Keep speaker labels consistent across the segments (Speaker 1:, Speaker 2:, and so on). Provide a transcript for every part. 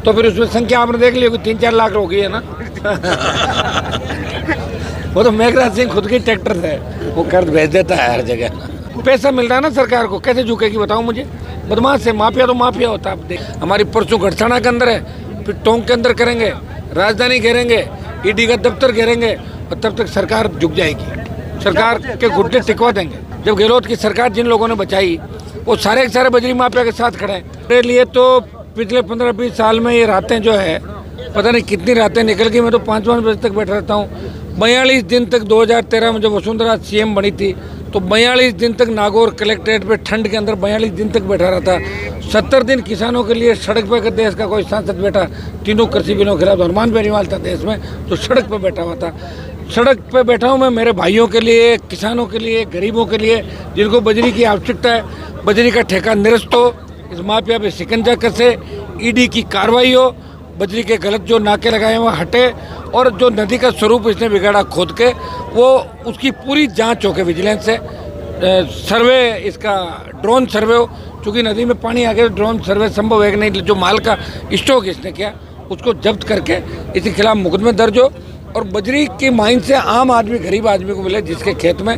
Speaker 1: तो फिर उसमें संख्या आपने देख ली 3-4 लाख हो गई है ना। वो तो मेघराज सिंह खुद की ट्रैक्टर है, वो कर्ज भेज देता है हर जगह। पैसा मिल रहा है ना सरकार को, कैसे झुकेगी बताओ मुझे। बदमाश है, माफिया तो माफिया होता है। आप देख, हमारी परसों गढ़साना के अंदर है, फिर टोंक के अंदर करेंगे, राजधानी घेरेंगे, ईडी का दफ्तर घेरेंगे, और तब तक सरकार झुक जाएगी। सरकार के घुटने टिकवा देंगे। जब गहलोत की सरकार जिन लोगों ने बचाई वो सारे के सारे बजरी माफिया के साथ खड़े हैं। मेरे लिए तो पिछले 15-20 साल में ये रातें जो है, पता नहीं कितनी रातें निकल गई। मैं तो 5-5 बजे तक बैठा रहता हूँ। 42 दिन तक 2013 में जब वसुंधरा सीएम बनी थी तो 42 दिन तक नागौर कलेक्ट्रेट पे ठंड के अंदर 42 दिन तक बैठा रहता। 70 दिन किसानों के लिए सड़क पे देश का कोई सांसद बैठा, तीनों कृषि बिलों के खिलाफ। हनुमान बेनीवाल था देश में तो सड़क पे बैठा हुआ था। सड़क पे बैठा हूँ मैं मेरे भाइयों के लिए, किसानों के लिए, गरीबों के लिए, जिनको बजरी की आवश्यकता है। बजरी का ठेका निरस्त हो, इस माफिया पे शिकंजा कसे, ईडी की कार्रवाई हो, बजरी के गलत जो नाके लगाए हुए हटे, और जो नदी का स्वरूप इसने बिगाड़ा खोद के, वो उसकी पूरी जांच हो के विजिलेंस से सर्वे, इसका ड्रोन सर्वे हो। चूँकि नदी में पानी आ गया, ड्रोन सर्वे संभव है कि नहीं। जो माल का स्टॉक इसने किया उसको जब्त करके इसके खिलाफ मुकदमे दर्ज हो, और बजरी की माइन से आम आदमी, गरीब आदमी को मिले, जिसके खेत में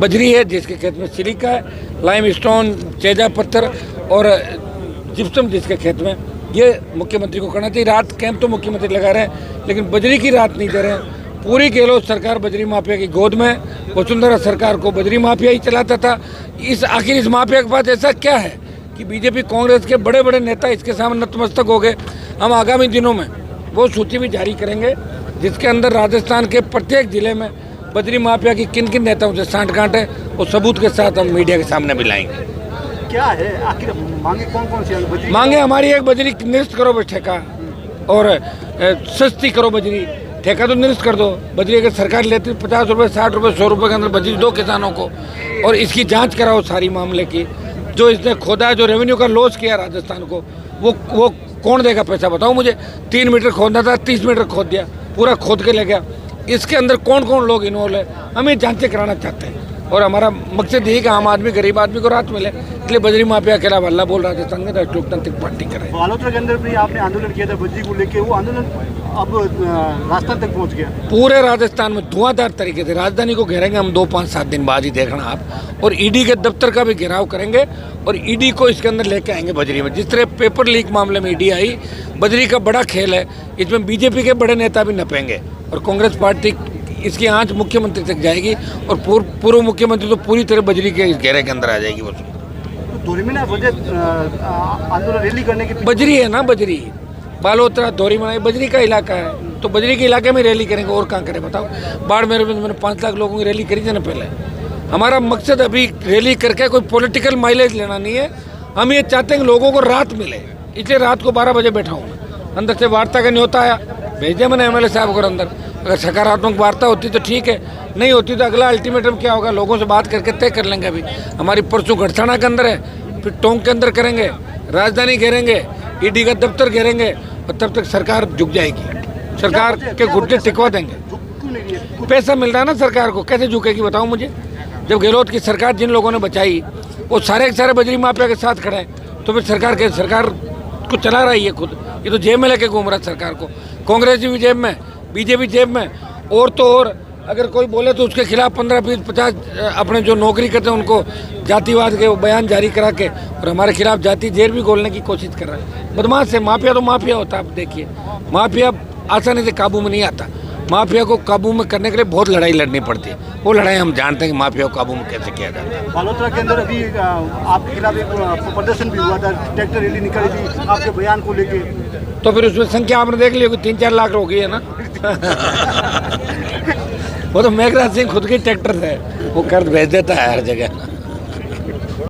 Speaker 1: बजरी है, जिसके खेत में सिलिका है, लाइमस्टोन, चेजा पत्थर और जिप्सम जिसके खेत में। ये मुख्यमंत्री को करना चाहिए। रात कैंप तो मुख्यमंत्री लगा रहे हैं, लेकिन बजरी की रात नहीं दे रहे हैं। पूरी गहलोत सरकार बजरी माफिया की गोद में। वसुंधरा सरकार को बजरी माफिया ही चलाता था। आखिर इस माफिया के पास ऐसा क्या है कि बीजेपी कांग्रेस के बड़े बड़े नेता इसके सामने नतमस्तक हो गए। हम आगामी दिनों में वो सूची भी जारी करेंगे जिसके अंदर राजस्थान के प्रत्येक जिले में बजरी माफिया की किन किन नेताओं से सांठगांठ है, वो सबूत के साथ हम मीडिया के सामने भी लाएंगे।
Speaker 2: क्या है आखिर मांगे, कौन सी
Speaker 1: मांगे? हमारी एक, बजरी निरस्त करो बस ठेका, और सस्ती करो बजरी। ठेका तो निरस्त कर दो। बजरी अगर सरकार लेती 50 रुपये, 60 रुपये, 100 रुपये के अंदर बजरी दो किसानों को, और इसकी जांच कराओ सारी मामले की। जो इसने खोदा है, जो रेवेन्यू का लॉस किया राजस्थान को, वो कौन देगा पैसा बताओ मुझे। 3 मीटर खोदना था, 30 मीटर खोद दिया, पूरा खोद के ले गया। इसके अंदर कौन कौन लोग इन्वॉल्व है, हम ये जांचें कराना चाहते हैं। और हमारा मकसद यही कि आम आदमी, गरीब आदमी को राहत मिले, इसलिए बजरी माफिया के खिलाफ हल्ला बोल राजस्थान में राष्ट्रीय लोकतांत्रिक पार्टी करे।
Speaker 2: बालोतरा के अंदर भी आपने आंदोलन किया था बजरी को लेके, वो आंदोलन अब राजस्थान तक पहुंच गया।
Speaker 1: पूरे राजस्थान में धुआंधार तरीके से राजधानी को घेरेंगे हम 2-5-7 दिन बाद ही, देखना आप। और ईडी के दफ्तर का भी घेराव करेंगे, और ईडी को इसके अंदर लेके आएंगे बजरी में। जिस तरह पेपर लीक मामले में ईडी आई, बजरी का बड़ा खेल है, इसमें बीजेपी के बड़े नेता भी नपेंगे, और कांग्रेस पार्टी इसकी आंच मुख्यमंत्री तक जाएगी, और पूर्व मुख्यमंत्री तो पूरी तरह बजरी के इस घेरे के अंदर आ जाएगी। वो
Speaker 2: आंदोलन रैली करने की
Speaker 1: बजरी है ना, बजरी बालोतरा धोरीमना बजरी का इलाका है, तो बजरी के इलाके में रैली करेंगे। और कहाँ करें बताओ। बाड़मेर में मैंने 5 लाख लोगों की रैली करी थी ना पहले। हमारा मकसद अभी रैली करके कोई पॉलिटिकल माइलेज लेना नहीं है। हम ये चाहते हैं कि लोगों को राहत मिले, इसलिए रात को 12 बजे बैठा हूँ। अंदर से वार्ता का न्योता आया, भेज दिया मैंने एमएलए साहब को अंदर। अगर सकारात्मक वार्ता होती तो ठीक है, नहीं होती तो अगला अल्टीमेटम क्या होगा, लोगों से बात करके तय कर लेंगे। अभी हमारी परसों गढ़साना के अंदर है, फिर टोंक के अंदर करेंगे, राजधानी घेरेंगे, ईडी का दफ्तर घेरेंगे, और तब तक सरकार झुक जाएगी। सरकार के घुटने टिकवा देंगे। पैसा मिल रहा है ना सरकार को, कैसे झुकेगी बताओ मुझे। जब गहलोत की सरकार जिन लोगों ने बचाई वो सारे के सारे बजरी माफिया के साथ खड़े हैं, तो फिर सरकार को चला रही है खुद। ये तो जेब में लेके घूम रहा है सरकार को। कांग्रेस भी जेब में, बीजेपी जेब में, और तो और अगर कोई बोले तो उसके खिलाफ 15-20-50 अपने जो नौकरी करते हैं उनको जातिवाद के बयान जारी करा के, और हमारे खिलाफ जाति जेल भी खोलने की कोशिश कर रहा है। बदमाश है, माफिया तो माफिया होता है। आप देखिए, माफिया आसानी से काबू में नहीं आता। माफिया को काबू में करने के लिए बहुत लड़ाई लड़नी पड़ती है। वो लड़ाई हम जानते हैं कि माफिया को काबू में कैसे किया जाता है।
Speaker 2: बालोतरा के अंदर अभी आपके खिलाफ एक प्रदर्शन भी हुआ था, ट्रैक्टर रैली निकाली थी आपके बयान को लेके,
Speaker 1: तो फिर उसमें संख्या आपने देख ली 3-4 लाख हो गई है ना। वो तो मेघराज सिंह खुद की ट्रैक्टर है, वो कर्ज भेज देता है हर जगह।